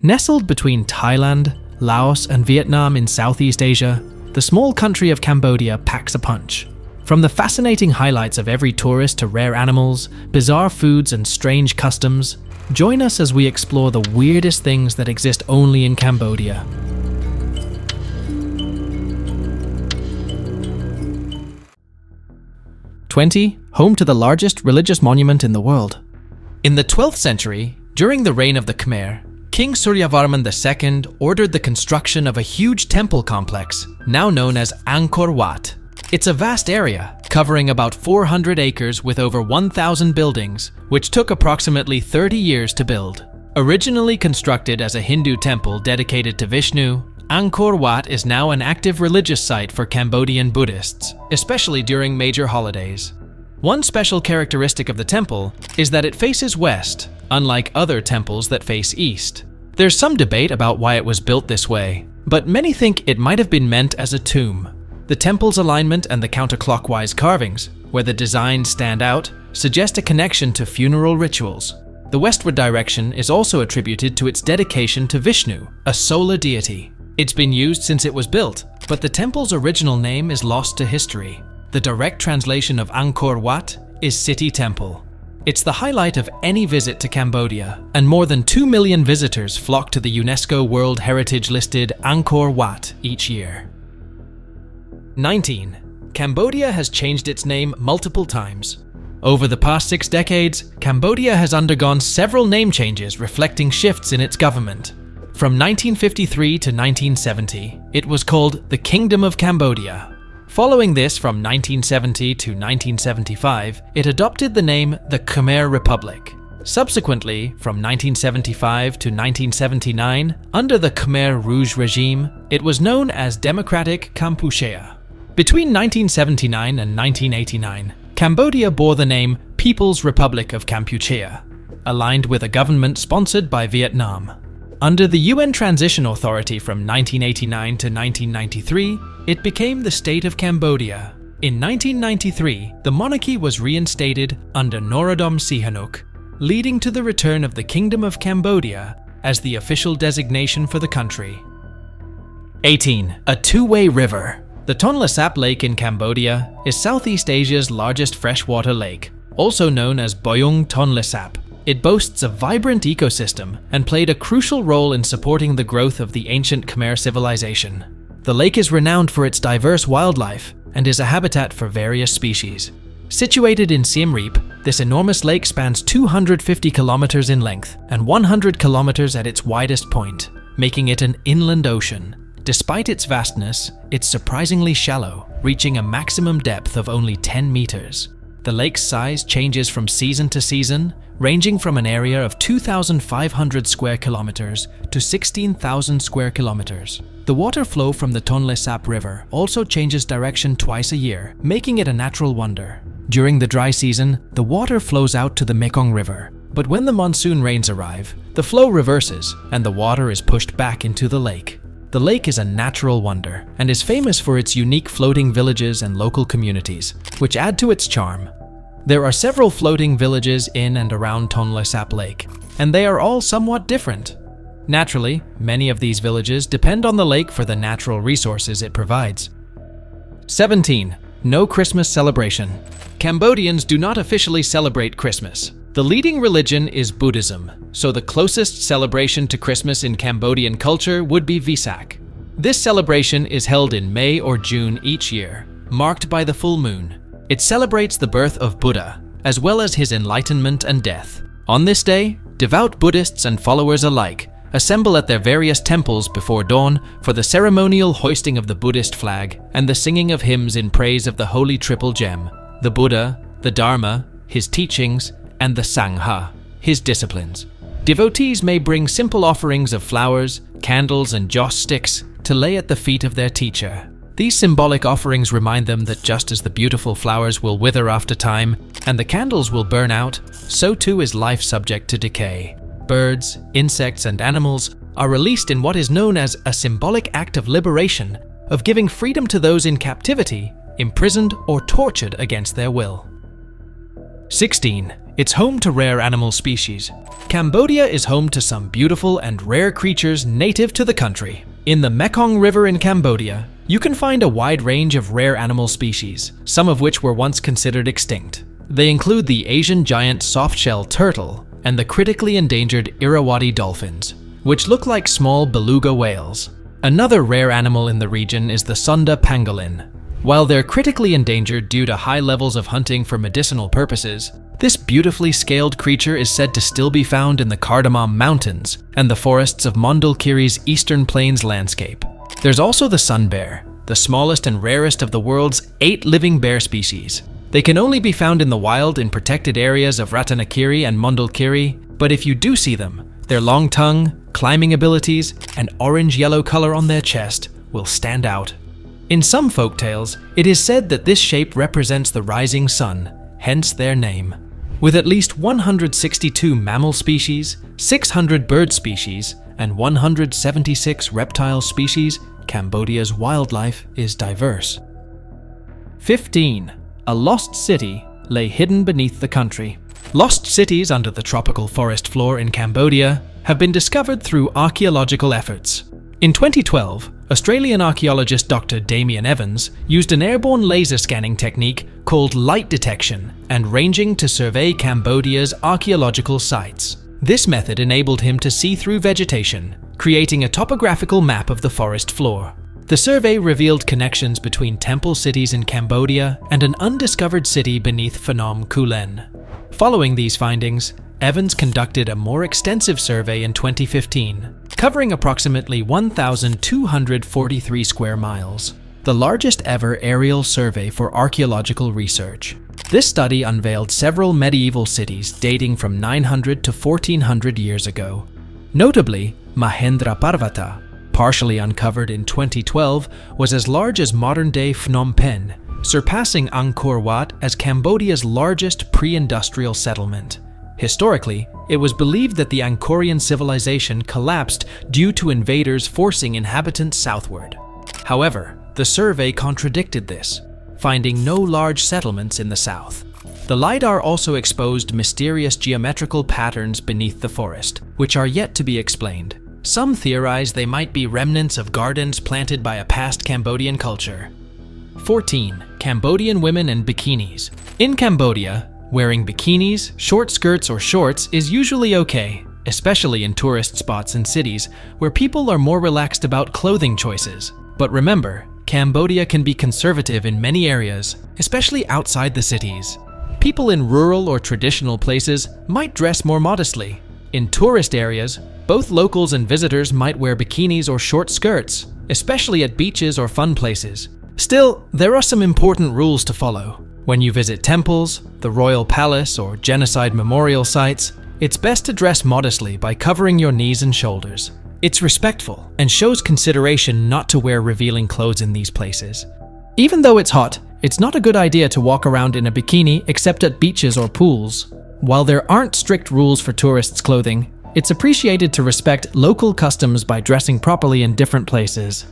Nestled between Thailand, Laos, and Vietnam in Southeast Asia, the small country of Cambodia packs a punch. From the fascinating highlights of every tourist to rare animals, bizarre foods, and strange customs, join us as we explore the weirdest things that exist only in Cambodia. Home to the largest religious monument in the world. In the 12th century, during the reign of the Khmer, King Suryavarman II ordered the construction of a huge temple complex, now known as Angkor Wat. It's a vast area, covering about 400 acres with over 1,000 buildings, which took approximately 30 years to build. Originally constructed as a Hindu temple dedicated to Vishnu, Angkor Wat is now an active religious site for Cambodian Buddhists, especially during major holidays. One special characteristic of the temple is that it faces west, unlike other temples that face east. There's some debate about why it was built this way, but many think it might have been meant as a tomb. The temple's alignment and the counterclockwise carvings, where the designs stand out, suggest a connection to funeral rituals. The westward direction is also attributed to its dedication to Vishnu, a solar deity. It's been used since it was built, but the temple's original name is lost to history. The direct translation of Angkor Wat is City Temple. It's the highlight of any visit to Cambodia, and more than 2 million visitors flock to the UNESCO World Heritage-listed Angkor Wat each year. 19. Cambodia has changed its name multiple times. Over the past 6 decades, Cambodia has undergone several name changes reflecting shifts in its government. From 1953 to 1970, it was called the Kingdom of Cambodia. Following this, from 1970 to 1975, it adopted the name the Khmer Republic. Subsequently, from 1975 to 1979, under the Khmer Rouge regime, it was known as Democratic Kampuchea. Between 1979 and 1989, Cambodia bore the name People's Republic of Kampuchea, aligned with a government sponsored by Vietnam. Under the UN Transition Authority from 1989 to 1993, it became the State of Cambodia. In 1993, the monarchy was reinstated under Norodom Sihanouk, leading to the return of the Kingdom of Cambodia as the official designation for the country. 18. A two-way river. The Tonle Sap Lake in Cambodia is Southeast Asia's largest freshwater lake, also known as Boyung Tonle Sap. It boasts a vibrant ecosystem and played a crucial role in supporting the growth of the ancient Khmer civilization. The lake is renowned for its diverse wildlife and is a habitat for various species. Situated in Siem Reap, this enormous lake spans 250 kilometers in length and 100 kilometers at its widest point, making it an inland ocean. Despite its vastness, it's surprisingly shallow, reaching a maximum depth of only 10 meters. The lake's size changes from season to season, ranging from an area of 2,500 square kilometers to 16,000 square kilometers. The water flow from the Tonle Sap River also changes direction twice a year, making it a natural wonder. During the dry season, the water flows out to the Mekong River, but when the monsoon rains arrive, the flow reverses and the water is pushed back into the lake. The lake is a natural wonder and is famous for its unique floating villages and local communities, which add to its charm. There are several floating villages in and around Tonle Sap Lake, and they are all somewhat different. Naturally, many of these villages depend on the lake for the natural resources it provides. 17. No Christmas celebration. Cambodians do not officially celebrate Christmas. The leading religion is Buddhism, so the closest celebration to Christmas in Cambodian culture would be Vesak. This celebration is held in May or June each year, marked by the full moon. It celebrates the birth of Buddha, as well as his enlightenment and death. On this day, devout Buddhists and followers alike assemble at their various temples before dawn for the ceremonial hoisting of the Buddhist flag and the singing of hymns in praise of the Holy Triple Gem, the Buddha, the Dharma, his teachings, and the Sangha, his disciplines. Devotees may bring simple offerings of flowers, candles, and joss sticks to lay at the feet of their teacher. These symbolic offerings remind them that just as the beautiful flowers will wither after time and the candles will burn out, so too is life subject to decay. Birds, insects, and animals are released in what is known as a symbolic act of liberation, of giving freedom to those in captivity, imprisoned, or tortured against their will. 16. It's home to rare animal species. Cambodia is home to some beautiful and rare creatures native to the country. In the Mekong River in Cambodia, you can find a wide range of rare animal species, some of which were once considered extinct. They include the Asian giant softshell turtle and the critically endangered Irrawaddy dolphins, which look like small beluga whales. Another rare animal in the region is the Sunda pangolin. While they're critically endangered due to high levels of hunting for medicinal purposes, this beautifully scaled creature is said to still be found in the Cardamom Mountains and the forests of Mondulkiri's Eastern Plains landscape. There's also the sun bear, the smallest and rarest of the world's 8 living bear species. They can only be found in the wild in protected areas of Ratanakiri and Mondulkiri, but if you do see them, their long tongue, climbing abilities, and orange-yellow color on their chest will stand out. In some folktales, it is said that this shape represents the rising sun, hence their name. With at least 162 mammal species, 600 bird species, and 176 reptile species, Cambodia's wildlife is diverse. 15. A lost city lay hidden beneath the country. Lost cities under the tropical forest floor in Cambodia have been discovered through archaeological efforts. In 2012, Australian archaeologist Dr. Damien Evans used an airborne laser scanning technique called light detection and ranging to survey Cambodia's archaeological sites. This method enabled him to see through vegetation, creating a topographical map of the forest floor. The survey revealed connections between temple cities in Cambodia and an undiscovered city beneath Phnom Kulen. Following these findings, Evans conducted a more extensive survey in 2015, covering approximately 1,243 square miles, the largest ever aerial survey for archaeological research. This study unveiled several medieval cities dating from 900 to 1400 years ago. Notably, Mahendra Parvata, partially uncovered in 2012, was as large as modern-day Phnom Penh, surpassing Angkor Wat as Cambodia's largest pre-industrial settlement. Historically, it was believed that the Angkorian civilization collapsed due to invaders forcing inhabitants southward. However, the survey contradicted this, finding no large settlements in the south. The LiDAR also exposed mysterious geometrical patterns beneath the forest, which are yet to be explained. Some theorize they might be remnants of gardens planted by a past Cambodian culture. 14. Cambodian women and bikinis. In Cambodia, wearing bikinis, short skirts, or shorts is usually okay, especially in tourist spots and cities where people are more relaxed about clothing choices. But remember, Cambodia can be conservative in many areas, especially outside the cities. People in rural or traditional places might dress more modestly. In tourist areas, both locals and visitors might wear bikinis or short skirts, especially at beaches or fun places. Still, there are some important rules to follow. When you visit temples, the royal palace, or genocide memorial sites, it's best to dress modestly by covering your knees and shoulders. It's respectful and shows consideration not to wear revealing clothes in these places. Even though it's hot, it's not a good idea to walk around in a bikini except at beaches or pools. While there aren't strict rules for tourists' clothing, it's appreciated to respect local customs by dressing properly in different places.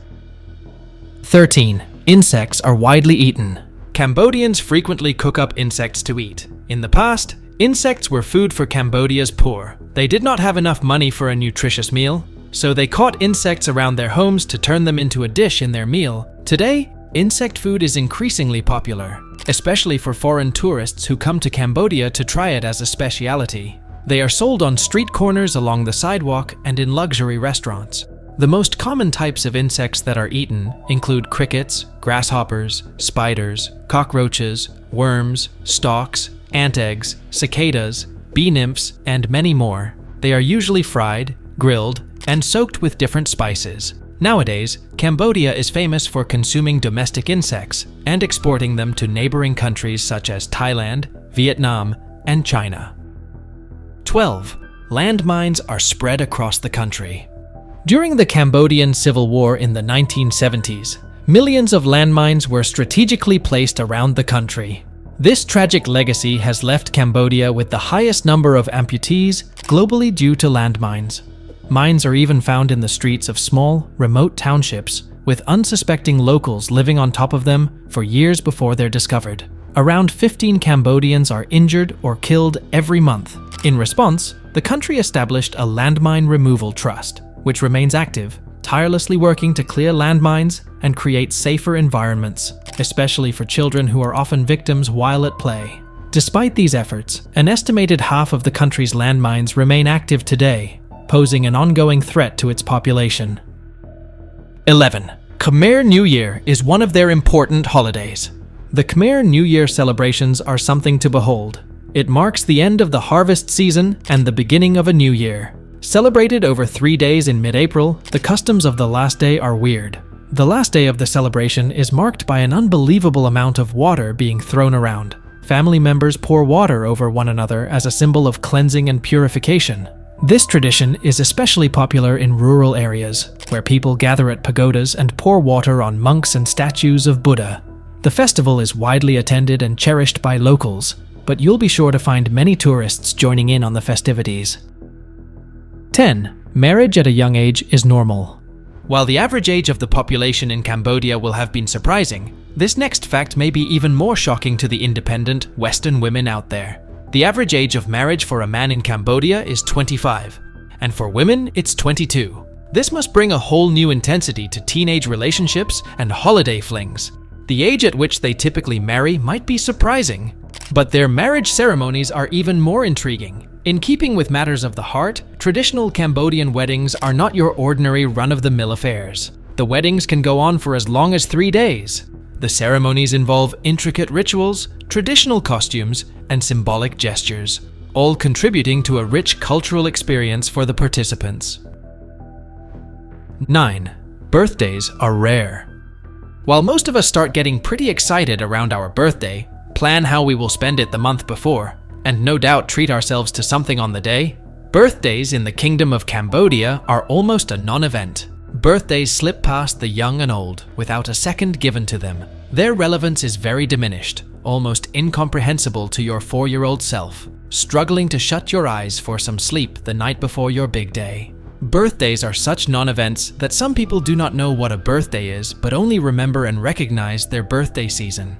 13. Insects are widely eaten. Cambodians frequently cook up insects to eat. In the past, insects were food for Cambodia's poor. They did not have enough money for a nutritious meal, so they caught insects around their homes to turn them into a dish in their meal. Today, insect food is increasingly popular, especially for foreign tourists who come to Cambodia to try it as a specialty. They are sold on street corners along the sidewalk and in luxury restaurants. The most common types of insects that are eaten include crickets, grasshoppers, spiders, cockroaches, worms, stalks, ant eggs, cicadas, bee nymphs, and many more. They are usually fried, grilled, and soaked with different spices. Nowadays, Cambodia is famous for consuming domestic insects and exporting them to neighboring countries such as Thailand, Vietnam, and China. 12. Landmines are spread across the country. During the Cambodian Civil War in the 1970s, millions of landmines were strategically placed around the country. This tragic legacy has left Cambodia with the highest number of amputees globally due to landmines. Mines are even found in the streets of small, remote townships, with unsuspecting locals living on top of them for years before they're discovered. Around 15 Cambodians are injured or killed every month. In response, the country established a landmine removal trust, which remains active, tirelessly working to clear landmines and create safer environments, especially for children who are often victims while at play. Despite these efforts, an estimated half of the country's landmines remain active today, posing an ongoing threat to its population. 11. Khmer New Year is one of their important holidays. The Khmer New Year celebrations are something to behold. It marks the end of the harvest season and the beginning of a new year. Celebrated over 3 days in mid-April, the customs of the last day are weird. The last day of the celebration is marked by an unbelievable amount of water being thrown around. Family members pour water over one another as a symbol of cleansing and purification. This tradition is especially popular in rural areas, where people gather at pagodas and pour water on monks and statues of Buddha. The festival is widely attended and cherished by locals, but you'll be sure to find many tourists joining in on the festivities. 10. Marriage at a young age is normal. While the average age of the population in Cambodia will have been surprising, this next fact may be even more shocking to the independent, Western women out there. The average age of marriage for a man in Cambodia is 25, and for women, it's 22. This must bring a whole new intensity to teenage relationships and holiday flings. The age at which they typically marry might be surprising, but their marriage ceremonies are even more intriguing. In keeping with matters of the heart, traditional Cambodian weddings are not your ordinary run-of-the-mill affairs. The weddings can go on for as long as 3 days. The ceremonies involve intricate rituals, traditional costumes, and symbolic gestures, all contributing to a rich cultural experience for the participants. 9. Birthdays are rare. While most of us start getting pretty excited around our birthday, plan how we will spend it the month before, and no doubt treat ourselves to something on the day, birthdays in the Kingdom of Cambodia are almost a non-event. Birthdays slip past the young and old without a second given to them. Their relevance is very diminished, almost incomprehensible to your 4-year-old self, struggling to shut your eyes for some sleep the night before your big day. Birthdays are such non-events that some people do not know what a birthday is, but only remember and recognize their birthday season.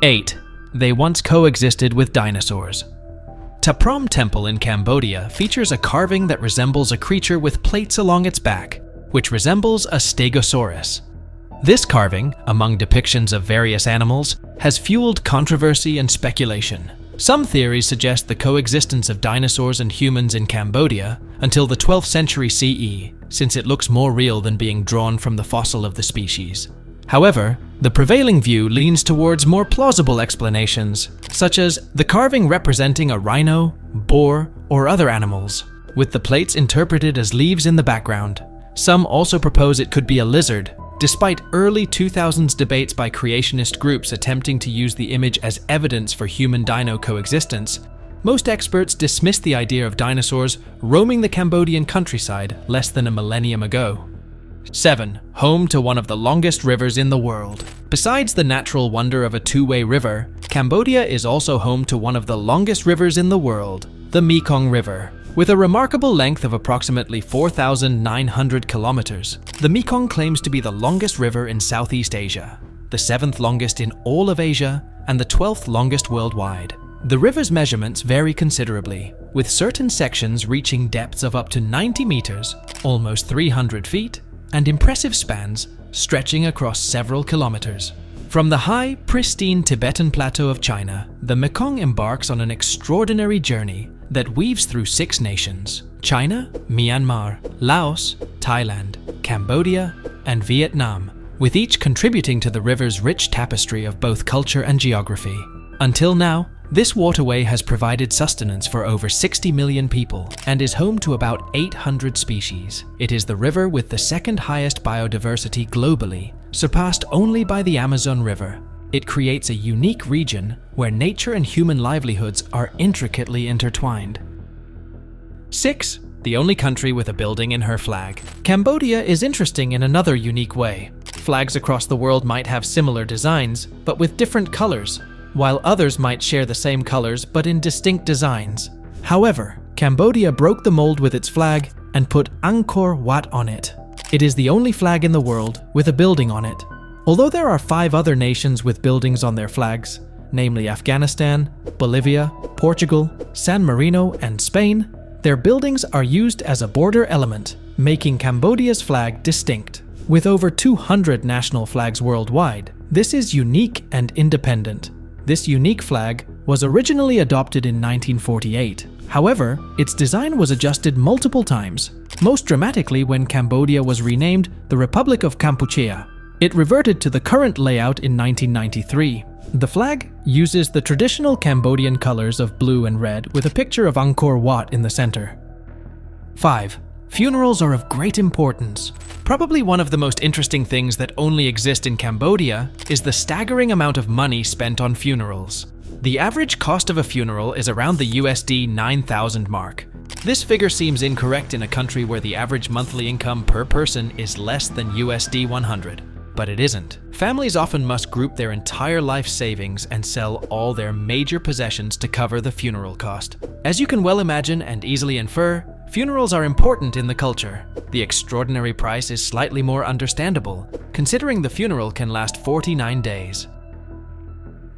8. They once coexisted with dinosaurs. Ta Prohm Temple in Cambodia features a carving that resembles a creature with plates along its back, which resembles a stegosaurus. This carving, among depictions of various animals, has fueled controversy and speculation. Some theories suggest the coexistence of dinosaurs and humans in Cambodia until the 12th century CE, since it looks more real than being drawn from the fossil of the species. However, the prevailing view leans towards more plausible explanations, such as the carving representing a rhino, boar, or other animals, with the plates interpreted as leaves in the background. Some also propose it could be a lizard, despite early 2000s debates by creationist groups attempting to use the image as evidence for human-dino coexistence. Most experts dismiss the idea of dinosaurs roaming the Cambodian countryside less than a millennium ago. 7. Home to one of the longest rivers in the world. Besides the natural wonder of a two-way river, Cambodia is also home to one of the longest rivers in the world, the Mekong River. With a remarkable length of approximately 4,900 kilometers, the Mekong claims to be the longest river in Southeast Asia, the 7th longest in all of Asia, and the 12th longest worldwide. The river's measurements vary considerably, with certain sections reaching depths of up to 90 meters, almost 300 feet, and impressive spans stretching across several kilometers. From the high, pristine Tibetan plateau of China, the Mekong embarks on an extraordinary journey that weaves through 6 nations: China, Myanmar, Laos, Thailand, Cambodia, and Vietnam, with each contributing to the river's rich tapestry of both culture and geography. Until now, this waterway has provided sustenance for over 60 million people and is home to about 800 species. It is the river with the second highest biodiversity globally, surpassed only by the Amazon River. It creates a unique region where nature and human livelihoods are intricately intertwined. 6. The only country with a building in her flag. Cambodia is interesting in another unique way. Flags across the world might have similar designs, but with different colors, while others might share the same colors but in distinct designs. However, Cambodia broke the mold with its flag and put Angkor Wat on it. It is the only flag in the world with a building on it. Although there are 5 other nations with buildings on their flags, namely Afghanistan, Bolivia, Portugal, San Marino, and Spain, their buildings are used as a border element, making Cambodia's flag distinct. With over 200 national flags worldwide, this is unique and independent. This unique flag was originally adopted in 1948. However, its design was adjusted multiple times, most dramatically when Cambodia was renamed the Republic of Kampuchea. It reverted to the current layout in 1993. The flag uses the traditional Cambodian colors of blue and red with a picture of Angkor Wat in the center. 5. Funerals are of great importance. Probably one of the most interesting things that only exist in Cambodia is the staggering amount of money spent on funerals. The average cost of a funeral is around the USD 9,000 mark. This figure seems incorrect in a country where the average monthly income per person is less than USD 100. But it isn't. Families often must group their entire life savings and sell all their major possessions to cover the funeral cost. As you can well imagine and easily infer, funerals are important in the culture. The extraordinary price is slightly more understandable, considering the funeral can last 49 days.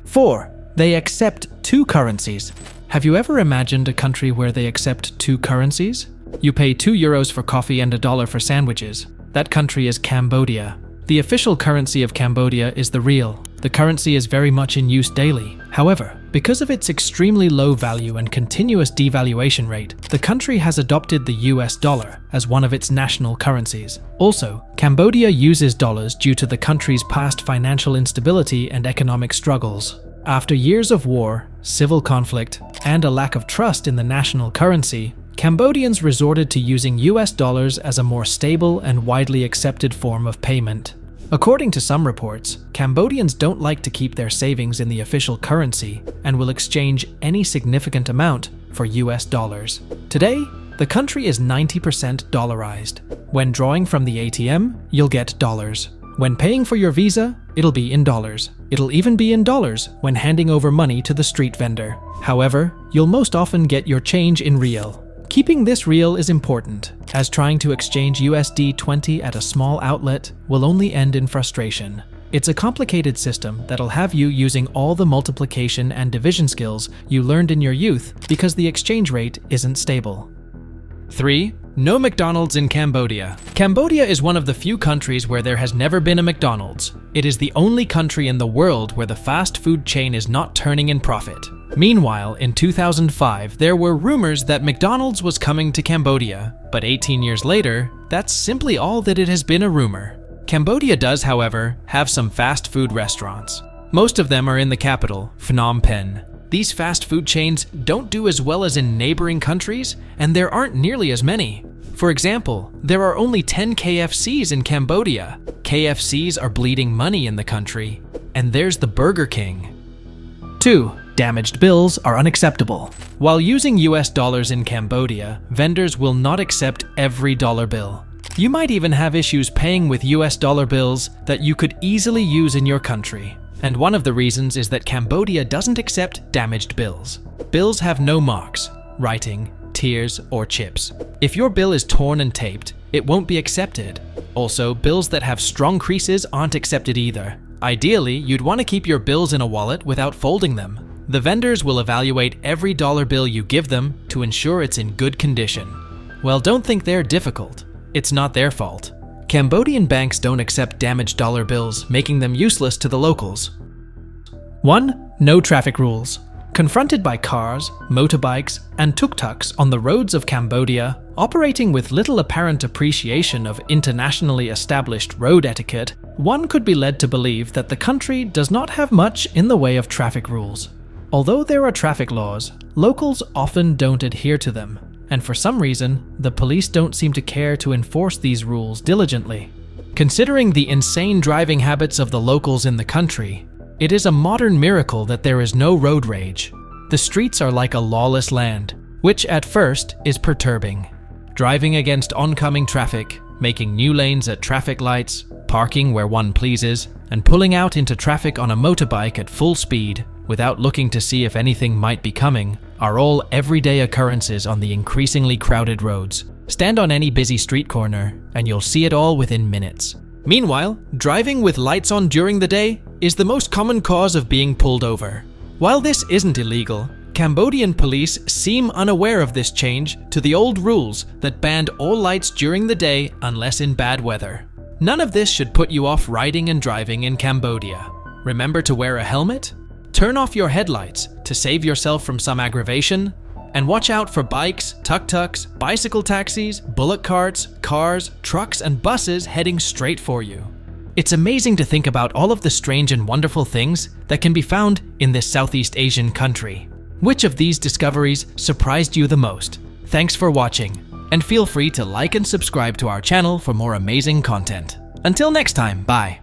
4. They accept 2 currencies. Have you ever imagined a country where they accept 2 currencies? You pay €2 for coffee and $1 for sandwiches. That country is Cambodia. The official currency of Cambodia is the riel. The currency is very much in use daily. However, because of its extremely low value and continuous devaluation rate, the country has adopted the US dollar as one of its national currencies. Also, Cambodia uses dollars due to the country's past financial instability and economic struggles. After years of war, civil conflict, and a lack of trust in the national currency, Cambodians resorted to using US dollars as a more stable and widely accepted form of payment. According to some reports, Cambodians don't like to keep their savings in the official currency and will exchange any significant amount for US dollars. Today, the country is 90% dollarized. When drawing from the ATM, you'll get dollars. When paying for your visa, it'll be in dollars. It'll even be in dollars when handing over money to the street vendor. However, you'll most often get your change in riel. Keeping this riel is important, as trying to exchange USD 20 at a small outlet will only end in frustration. It's a complicated system that'll have you using all the multiplication and division skills you learned in your youth because the exchange rate isn't stable. 3. No McDonald's in Cambodia. Cambodia is one of the few countries where there has never been a McDonald's. It is the only country in the world where the fast food chain is not turning in profit. Meanwhile, in 2005, there were rumors that McDonald's was coming to Cambodia, but 18 years later, that's simply all that it has been, a rumor. Cambodia does, however, have some fast food restaurants. Most of them are in the capital, Phnom Penh. These fast food chains don't do as well as in neighboring countries, and there aren't nearly as many. For example, there are only 10 KFCs in Cambodia. KFCs are bleeding money in the country. And there's the Burger King. 2. Damaged bills are unacceptable. While using US dollars in Cambodia, vendors will not accept every dollar bill. You might even have issues paying with US dollar bills that you could easily use in your country. And one of the reasons is that Cambodia doesn't accept damaged bills. Bills have no marks, writing, tears, or chips. If your bill is torn and taped, it won't be accepted. Also, bills that have strong creases aren't accepted either. Ideally, you'd want to keep your bills in a wallet without folding them. The vendors will evaluate every dollar bill you give them to ensure it's in good condition. Well, don't think they're difficult. It's not their fault. Cambodian banks don't accept damaged dollar bills, making them useless to the locals. 1. No traffic rules. Confronted by cars, motorbikes, and tuk-tuks on the roads of Cambodia, operating with little apparent appreciation of internationally established road etiquette, one could be led to believe that the country does not have much in the way of traffic rules. Although there are traffic laws, locals often don't adhere to them, and for some reason, the police don't seem to care to enforce these rules diligently. Considering the insane driving habits of the locals in the country, it is a modern miracle that there is no road rage. The streets are like a lawless land, which at first is perturbing. Driving against oncoming traffic, making new lanes at traffic lights, parking where one pleases, and pulling out into traffic on a motorbike at full speed without looking to see if anything might be coming are all everyday occurrences on the increasingly crowded roads. Stand on any busy street corner and you'll see it all within minutes. Meanwhile, driving with lights on during the day is the most common cause of being pulled over. While this isn't illegal, Cambodian police seem unaware of this change to the old rules that banned all lights during the day unless in bad weather. None of this should put you off riding and driving in Cambodia. Remember to wear a helmet, turn off your headlights to save yourself from some aggravation, and watch out for bikes, tuk-tuks, bicycle taxis, bullock carts, cars, trucks, and buses heading straight for you. It's amazing to think about all of the strange and wonderful things that can be found in this Southeast Asian country. Which of these discoveries surprised you the most? Thanks for watching, and feel free to like and subscribe to our channel for more amazing content. Until next time, bye.